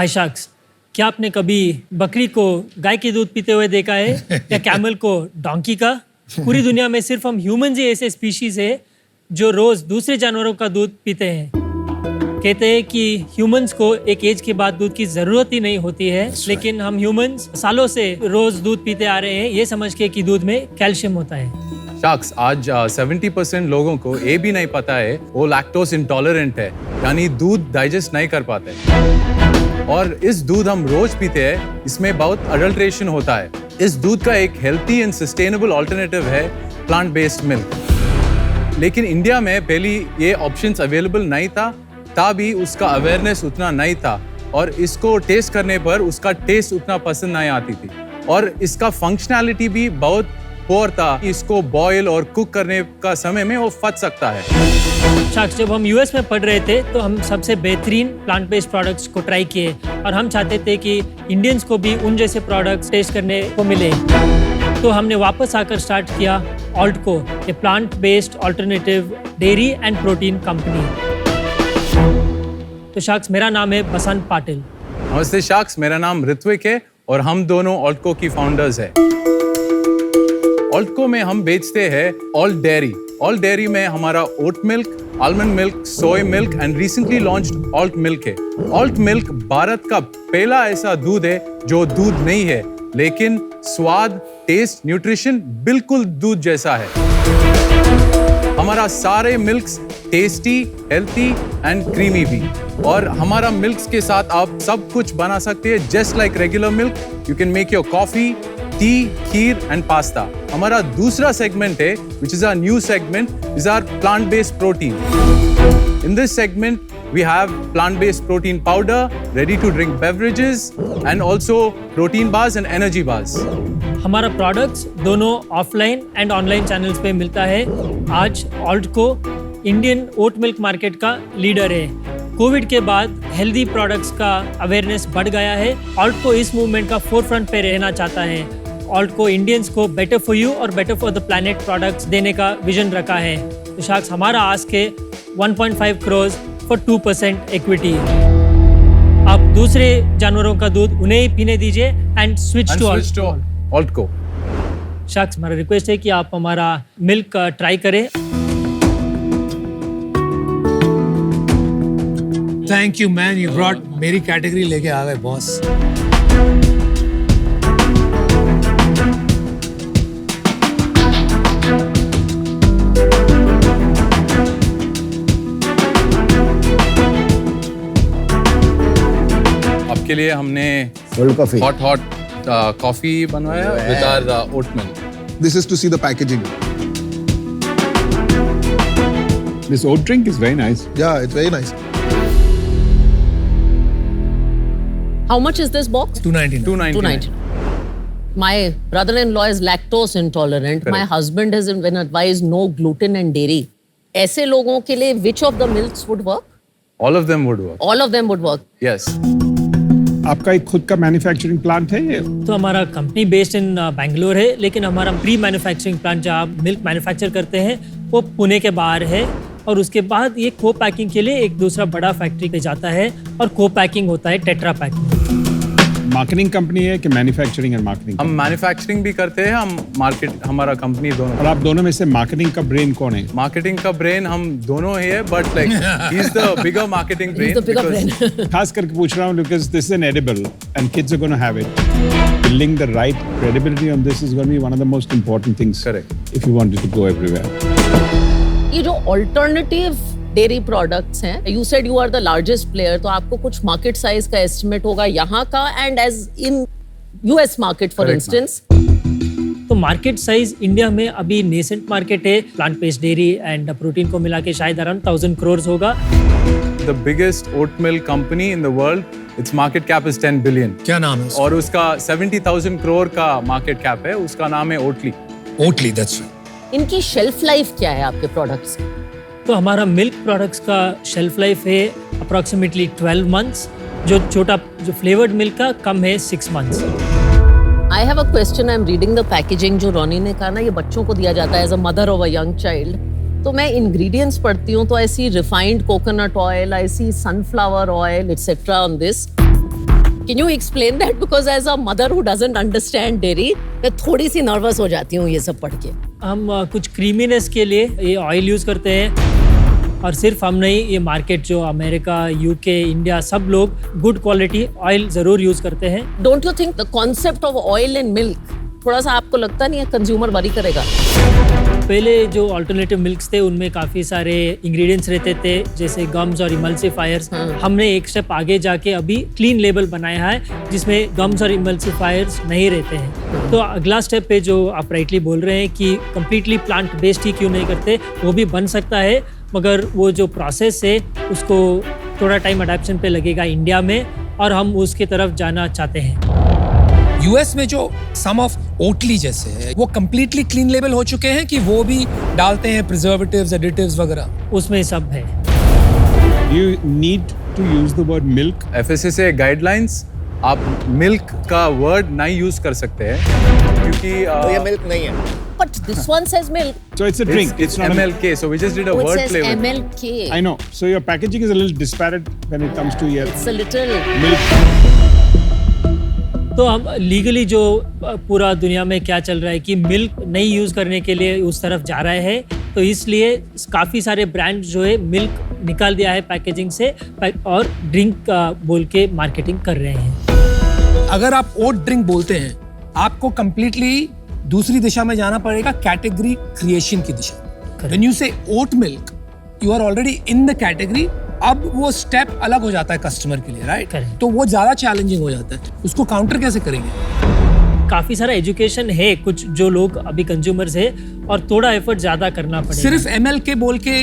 हाय sharks, क्या आपने कभी बकरी को गाय के दूध पीते हुए देखा है या कैमल को डोंकी का? पूरी दुनिया में सिर्फ हम ह्यूमंस ही ऐसे स्पीशीज है जो रोज दूसरे जानवरों का दूध पीते हैं। कहते हैं कि ह्यूमंस को एक एज के बाद दूध की जरूरत ही नहीं होती है, लेकिन हम ह्यूमंस सालों से रोज दूध पीते आ रहे हैं ये समझ के कि दूध में कैल्शियम होता है। शार्क्स, आज 70% लोगों को ये भी नहीं पता है वो लैक्टोज इंटॉलरेंट है, यानी दूध डाइजेस्ट नहीं कर पाते। और इस दूध हम रोज पीते हैं, इसमें बहुत अडल्ट्रेशन होता है। इस दूध का एक हेल्थी एंड सस्टेनेबल ऑल्टरनेटिव है प्लांट बेस्ड मिल्क। लेकिन इंडिया में पहले ये ऑप्शंस अवेलेबल नहीं था, तभी उसका अवेयरनेस उतना नहीं था और इसको टेस्ट करने पर उसका टेस्ट उतना पसंद नहीं आती थी और इसका फंक्शनैलिटी भी बहुत पुअर था। इसको बॉयल और कुक करने का समय में वो फट सकता है। शार्क्स, जब हम यूएस में पढ़ रहे थे तो हम सबसे बेहतरीन प्लांट बेस्ड प्रोडक्ट्स को ट्राई किए और हम चाहते थे कि इंडियंस को भी उन जैसे प्रोडक्ट्स टेस्ट करने को मिले। तो हमने वापस आकर स्टार्ट किया Altco, a plant based alternative dairy and protein company. तो शार्क्स, मेरा नाम है बसंत पाटिल। नमस्ते शार्क्स, मेरा नाम ऋत्विक है और हम दोनों ऑल्टको की फाउंडर्स हैं। ऑल्टको में हम बेचते हैं ऑल्ट डेयरी। ऑल्ट डेयरी में हमारा oat milk, almond milk, soy milk and recently launched alt milk है। ऑल्ट मिल्क भारत का पहला ऐसा दूध है जो दूध नहीं है, लेकिन स्वाद, टेस्ट, न्यूट्रिशन बिल्कुल दूध जैसा है। हमारा सारे milks tasty, healthy and creamy भी। और हमारा मिल्क्स के साथ आप सब कुछ बना सकते हैं just like regular milk. You can make your coffee, T, kheer and pasta. हमारा दूसरा सेगमेंट है which is our new segment, is our plant-based protein. In this segment, we have plant-based protein powder, ready-to-drink beverages, and also protein bars and energy bars. हमारा products दोनों offline and online channels पे मिलता है। आज ऑल्टको Indian oat milk market का leader है। Covid के बाद हेल्दी प्रोडक्ट्स का अवेयरनेस बढ़ गया है। ऑल्टको इस मूवमेंट का फोरफ्रंट पे रहना चाहता है। ऑल्टको इंडियंस को बेटर फॉर यू और better for the planet products देने का विजन रखा है। तो शार्क्स, हमारा आस्क है 1.5 करोड़ फॉर 2% इक्विटी। आप दूसरे जानवरों का दूध उन्हें ही पीने दीजिए and switch to Altco. Sharks, हमारा रिक्वेस्ट है कि आप हमारा मिल्क ट्राई करें। Thank you man, you brought मेरी कैटेगरी लेके आ गए बॉस। आपके लिए हमने हॉट कॉफी बनवाया with our oat milk. This is to see the packaging. This oat drink is very nice. Yeah, it's very nice. How much is this box? 299. My brother-in-law is lactose intolerant. Correct. My husband has been advised no gluten and dairy. ऐसे लोगों के लिए which of the milks would work? All of them would work. All of them would work. Yes. आपका एक खुद का manufacturing plant है ये? तो हमारा कंपनी बेस्ड इन बेंगलोर है, लेकिन हमारा प्री मैन्युफैक्चरिंग प्लांट जहाँ मिल्क मैन्युफैक्चर करते हैं वो पुणे के बाहर है। और उसके बाद ये को पैकिंग के लिए एक दूसरा बड़ा फैक्ट्री पे जाता है और को पैकिंग होता है टेट्रा पैकिंग। मार्केटिंग कंपनी है कि मैन्युफैक्चरिंग एंड मार्केटिंग? हम मैन्युफैक्चरिंग भी करते हैं, हम मार्केट, हमारा कंपनी दोनों। और आप दोनों में से मार्केटिंग का ब्रेन कौन है? मार्केटिंग का ब्रेन हम दोनों ही है, but like he is the bigger marketing brain. He's the bigger brain. खास करके पूछ रहा हूँ because this is an edible and kids are gonna have it. Building the right credibility on this is going to be one of the most important things. Correct. If you want it to go everywhere. ये जो alternative dairy products हैं, you said you are the largest player, तो आपको कुछ market size का estimate होगा यहाँ का and as in US market for Correct, instance. तो मार्केट साइज इंडिया में अभी नेसेंट मार्केट है। Plant based dairy and protein को मिला के शायद अराउंड 1000 करोड़ होगा। The biggest oat milk company in the world, its market cap is 10 billion. क्या नाम है उसका? और उसका 70,000 करोड़ का मार्केट कैप है। उसका नाम है ओटली। Oatly, that's right. इनकी shelf life क्या है आपके products की? तो हमारा मिल्क प्रोडक्ट्स का शेल्फ लाइफ है अप्रॉक्सीमेटली 12 मंथ्स, जो फ्लेवर्ड मिल्क का कम है 6 months. I have a question. I'm reading the packaging जो रोनी ने कहा ना, ये बच्चों को दिया जाता है as a mother of a young child. तो मैं ingredients पढ़ती हूँ तो I see refined coconut oil, I see sunflower oil, etc. on this. Can you explain that? Because as a mother who doesn't understand dairy, मैं थोड़ी सी nervous हो जाती हूँ ये सब पढ़ के. हम कुछ क्रीमीनेस के लिए ये ऑयल यूज़ करते हैं और सिर्फ हम नहीं, ये मार्केट जो अमेरिका, यूके, इंडिया सब लोग गुड क्वालिटी ऑयल ज़रूर यूज़ करते हैं. Don't you think the concept of oil and milk थोड़ा सा आपको लगता नहीं है कंज्यूमर वरी करेगा? पहले जो अल्टरनेटिव मिल्क्स थे उनमें काफ़ी सारे इंग्रेडिएंट्स रहते थे जैसे गम्स और इमल्सिफायर्स. हमने एक स्टेप आगे जाके अभी क्लीन लेबल बनाया है जिसमें गम्स और इमल्सिफायर्स नहीं रहते हैं. तो अगला स्टेप पे जो आप राइटली बोल रहे हैं कि कम्प्लीटली प्लांट बेस्ड ही क्यों नहीं करते, वो भी बन सकता है, मगर वो जो प्रोसेस है उसको थोड़ा टाइम अडेप्शन पे लगेगा इंडिया में और हम उसकी तरफ जाना चाहते हैं. यूएस में जो सम ऑफ ओटली जैसे है वो कंप्लीटली क्लीन लेबल हो चुके हैं कि वो भी डालते हैं प्रिजर्वेटिव्स, एडिटिव्स वगैरह? उसमें सब है. You need to use the word milk. FSSAI guidelines आप मिल्क का वर्ड नहीं यूज कर सकते हैं क्योंकि ये मिल्क नहीं है. But this one says milk. So it's a drink. it's not a milk. MLK, so we just did a Oh, it word says play with it. MLK. I know. So your packaging is a little disparate when it comes to your It's a little. milk. तो हम legally जो पूरा दुनिया में क्या चल रहा है कि मिल्क नहीं यूज़ करने के लिए उस तरफ जा रहे हैं, तो इसलिए काफ़ी सारे ब्रांड जो है मिल्क निकाल दिया है पैकेजिंग से और ड्रिंक बोल के मार्केटिंग कर रहे हैं. अगर आप ओट ड्रिंक बोलते हैं, आपको कंप्लीटली दूसरी दिशा में जाना पड़ेगा, कैटेगरी क्रिएशन की दिशा. When you say oat milk, you are already in the category. अब वो स्टेप अलग हो जाता है कस्टमर के लिए, राइट? Correct. तो वो ज्यादा चैलेंजिंग हो जाता है. उसको काउंटर कैसे करेंगे? काफ़ी सारा एजुकेशन है कुछ जो लोग अभी कंज्यूमर्स है और थोड़ा एफर्ट ज़्यादा करना पड़ेगा. सिर्फ MLK बोल के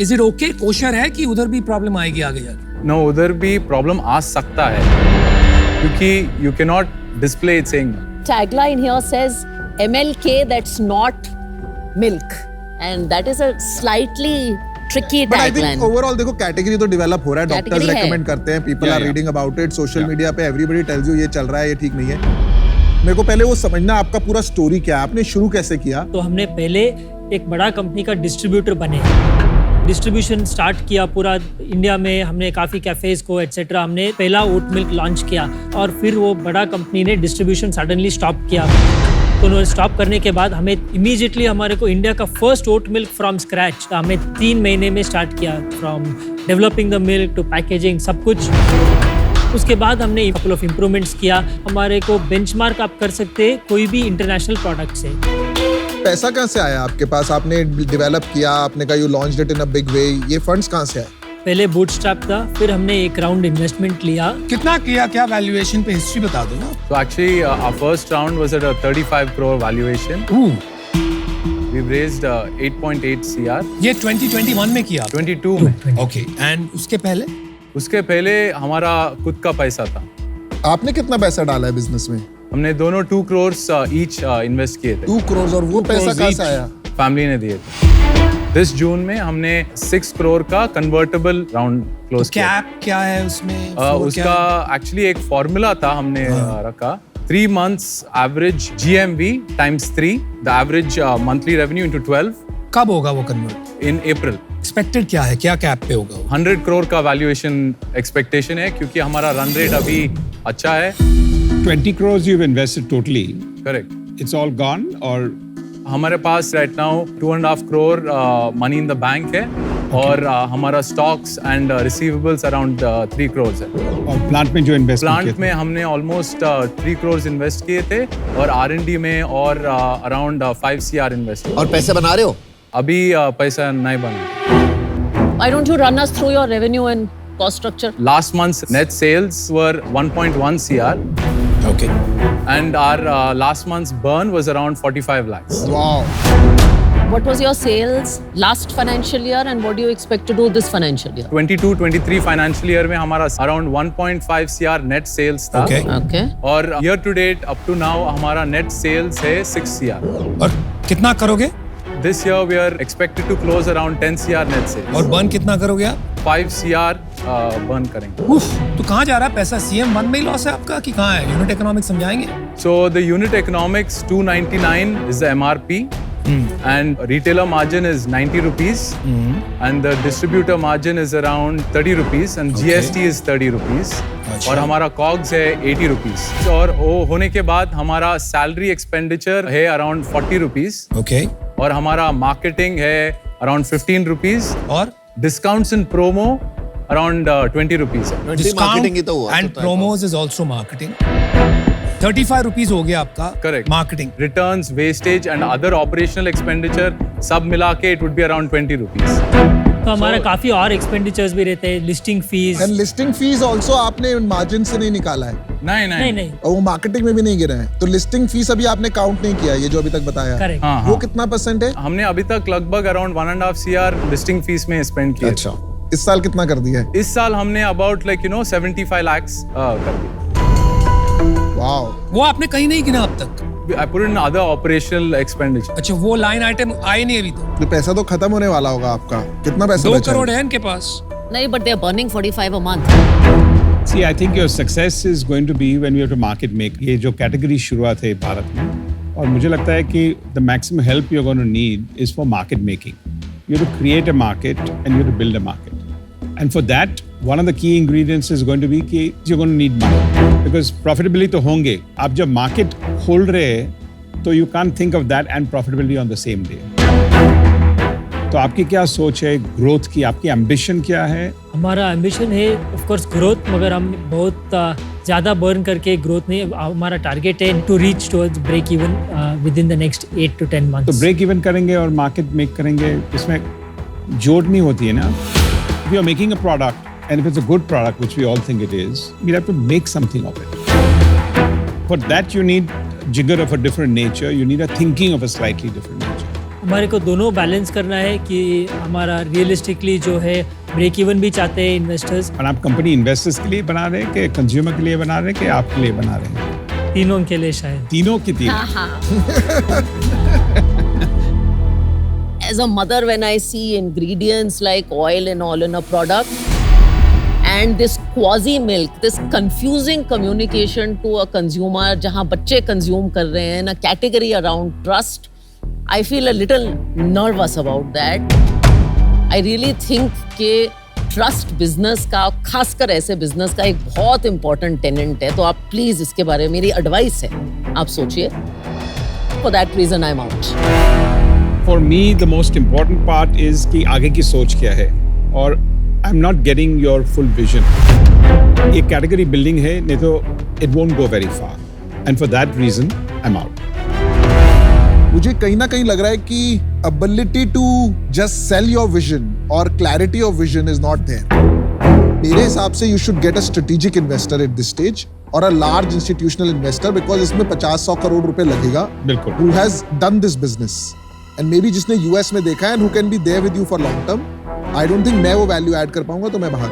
इज इट ओके, कोशर है कि उधर भी प्रॉब्लम आएगी आगे जाके? No, उधर भी प्रॉब्लम आ सकता है क्योंकि you cannot display it saying Tagline here says MLK, that's not milk, and that is a slightly tricky But I tagline. think overall देखो कैटेगरी तो डेवलप हो रहा है, डॉक्टर्स Category है. रेकमेंड करते हैं, people are yeah. Reading about it, social media पे everybody tells you ये चल रहा है, ये ठीक नहीं है. मेरे को पहले वो समझना आपका पूरा स्टोरी क्या है, आपने शुरू कैसे किया? तो हमने पहले एक बड़ा कंपनी का डिस्ट्रीब्यूटर बने, डिस्ट्रीब्यूशन स्टार्ट किया पूरा इंडिया में. हमने काफ़ी कैफेज को एटसेट्रा हमने पहला ओट मिल्क लॉन्च किया और फिर वो बड़ा कंपनी ने डिस्ट्रीब्यूशन सडनली स्टॉप किया. तो उन्होंने स्टॉप करने के बाद हमें इमीडिएटली हमारे को इंडिया का first oat milk from scratch हमें 3 महीने में स्टार्ट किया, from developing the milk to packaging सब कुछ. उसके बाद हमने कपल ऑफ इम्प्रूवमेंट्स किया. हमारे को बेंचमार्क आप कर सकते हैं कोई भी इंटरनेशनल प्रोडक्ट से. पैसा कहाँ से आया आपके पास? आपने डेवलप किया, आपने कहा you launched it in a big way, ये फंड्स कहाँ से आए? पहले बूटस्ट्रैप था, फिर हमने एक राउंड इन्वेस्टमेंट लिया. कितना किया, क्या वैल्यूएशन पे हिस्ट्री बता दो ना. So actually, our first round was at a 35 crore valuation. We've raised 8.8 CR. ये 2021 में किया? 22 में. ओके. एंड उसके पहले? उसके पहले हमारा खुद का पैसा था. आपने कितना पैसा डाला है बिजनेस में? हमने दोनों 2 crores each इन्वेस्ट किए थे. 2 crores. और वो पैसा कहाँ से आया? फैमिली ने दिए थे. दिस जून में हमने 6 crore का कन्वर्टेबल राउंड क्लोज किया. कैप क्या है उसमें? उसका एक्चुअली एक फॉर्मूला था हमने रखा. 3 months average GMV times 3, the average monthly revenue into 12. कब होगा वो कन्वर्ट? In April. एक्सपेक्टेड क्या है, क्या कैप पे होगा वो? 100 crore का वैल्यूएशन एक्सपेक्टेशन है क्योंकि हमारा रन रेट अभी अच्छा है. 20 crores you've invested totally. Correct. It's all gone or हमारे पास right now 2.5 crore money in the bank है और हमारा stocks and receivables around 3 crores है. और प्लांट में जो इन्वेस्टमेंट प्लांट में हमने ऑलमोस्ट 3 crores इन्वेस्ट किए थे और R&D में और अराउंड 5 CR इन्वेस्ट. और पैसे बना रहे हो? अभी पैसा नहीं बना. Why don't you run us through your revenue and cost structure? Last month's net sales were 1.1 CR. Okay. And our last month's burn was around 45 lakhs. Wow. What was your sales last financial year and what do you expect to do this financial year? 22-23 financial year में हमारा around 1.5 CR net sales था. Okay. Okay. और year to date up to now हमारा net sales है 6 CR. और कितना करोगे? This year we are expected to close around 10 CR net sales. और बर्न कितना करोगे आप? 5 CR burn करेंगे. उफ, तो कहाँ जा रहा है पैसा? CM1 में ही लॉस है आपका कि कहाँ है? यूनिट इकोनॉमिक्स समझाएंगे? So the unit economics 299 is the MRP. and retailer margin is 90 rupees and the distributor margin is around 30 rupees and GST is 30 rupees और हमारा COGS है 80 rupees और वो होने के बाद हमारा salary expenditure है around 40 rupees Okay. और हमारा marketing है around 15 rupees और discounts and promo around 20 rupees है। marketing ही तो हुआ, and तो promos is also marketing. 35 rupees हो गया आपका Correct. marketing. Returns, wastage and other operational expenditure सब मिला के it would be around 20 rupees. तो हमारा काफी और एक्सपेंडिचर्स भी रहते हैं, listing fees. And listing fees also आपने मार्जिन से नहीं निकाला है नहीं नहीं नहीं, और वो मार्केटिंग में भी नहीं गिरा है, तो लिस्टिंग फीस अभी आपने काउंट नहीं किया, ये जो अभी तक बताया। करेक्ट। हाँ, वो हाँ। कितना परसेंट है? हमने अभी तक लगभग अराउंड 1.5 CR लिस्टिंग फीस में स्पेंड किया। अच्छा, इस साल कितना कर दिया है? इस साल हमने अबाउट 75 lakhs कर दिया। वाओ, वो आपने कहीं नहीं गिना अब तक। I put in other operational expenditure. अच्छा, वो लाइन आइटम आए नहीं अभी तक। तो पैसा तो खत्म होने वाला होगा आपका, कितना पैसा 2 बचा है? करोड़ है इनके पास। नहीं, but they're burning 45 a month. See, I think your success is going to be when you have to market make. ये जो category शुरुआत है भारत में, और मुझे लगता है कि the maximum help you're going to need is for market making. You have to create a market and you have to build a market. And for that, one of the key ingredients is going to be कि you're going to need money. Because profitability तो होंगे. आप जब market खोल रहे हैं, तो you can't think of that and profitability on the same day. तो आपकी क्या सोच है ग्रोथ की, आपकी एम्बिशन क्या है? हमारा एम्बिशन है ऑफ कोर्स ग्रोथ, मगर हम बहुत ज़्यादा बर्न करके ग्रोथ नहीं। हमारा टारगेट है to reach towards break even within the next 8 to 10 months। तो ब्रेक इवन करेंगे और मार्केट मेक करेंगे, इसमें जोड़नी होती है ना। If you are making a product and if it's a good product, which we all think it is, you have to make something of it. For that you need jigger of a different nature, you need a thinking of a slightly different nature. हमारे को दोनों balance करना है कि हमारा realistically जो है break even भी चाहते हैं इन्वेस्टर्स। और आप कंपनी इन्वेस्टर्स के लिए बना रहे हैं कि कंज्यूमर के लिए बना रहे हैं कि आपके लिए बना रहे हैं? तीनों के लिए शायद। तीनों की तीन। As a mother, when I see ingredients like oil and all in a product and this quasi milk, this confusing communication to a consumer जहाँ बच्चे consume कर रहे हैं, a category around trust, I feel a little nervous about that. I really think कि trust business का, खासकर ऐसे business का एक बहुत important tenant है, तो आप please इसके बारे में मेरी advice है, आप सोचिए। For that reason I'm out. For me, the most important part is कि आगे की सोच क्या है, और I'm not getting your full vision. ये category building है, नहीं तो it won't go very far. And for that reason, I'm out. मुझे कहीं ना कहीं लग रहा है कि ability to just sell your vision और clarity of vision is not there. मेरे हिसाब से you should get a strategic investor at this stage or a large institutional investor because इसमें 50-100 करोड़ रुपए लगेगा. बिल्कुल. Who has done this business and maybe जिसने US में देखा है and who can be there with you for long term. I don't think मैं वो value add कर पाऊंगा, तो मैं बाहर।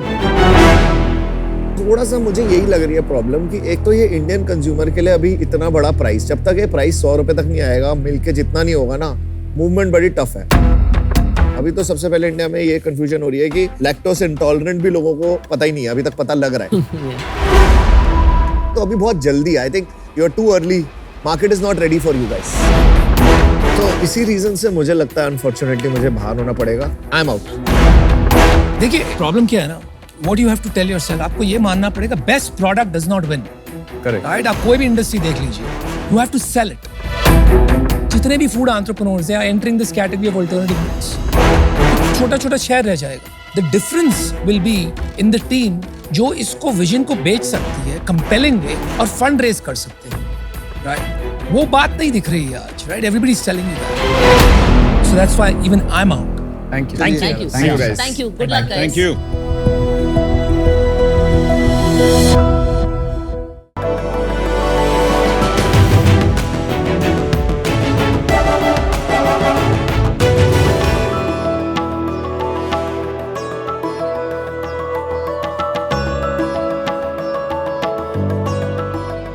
थोड़ा सा मुझे यही लग रही है प्रॉब्लम कि एक तो ये इंडियन कंज्यूमर के लिए अभी इतना बड़ा प्राइस, जब तक ये प्राइस 100 रुपए तक नहीं आएगा, मिल्क के जितना नहीं होगा ना, मूवमेंट बड़ी टफ है। अभी तो सबसे पहले इंडिया में ये कंफ्यूजन हो रही है कि लैक्टोस इंटॉलरेंट भी लोगों को पता ही नहीं है, अभी तक पता लग रहा है। तो अभी बहुत जल्दी, I think you are too early, market is not ready for you guys. तो इसी रीजन से मुझे लगता है अनफॉर्चुनेटली मुझे बाहर होना पड़ेगा। I am out. देखिए प्रॉब्लम क्या है ना, what you have to tell yourself, आपको ये मानना पड़ेगा best product does not win. Correct. Right, आप कोई भी इंडस्ट्री देख लीजिए, you have to sell it. जितने भी फूड एंटरप्रेन्योर्स हैं entering this category of alternative foods, छोटा छोटा शेयर रह जाएगा। The difference will be in the team जो इसको विजन को बेच सकती है कंपेलिंग वे और फंड रेज कर सकते हैं। राइट, वो बात नहीं दिख रही है आज। Right, everybody is telling you that, so that's why even I am out. Thank you. Thank you. Thank you, guys. Thank you. Good luck, guys. Thank you.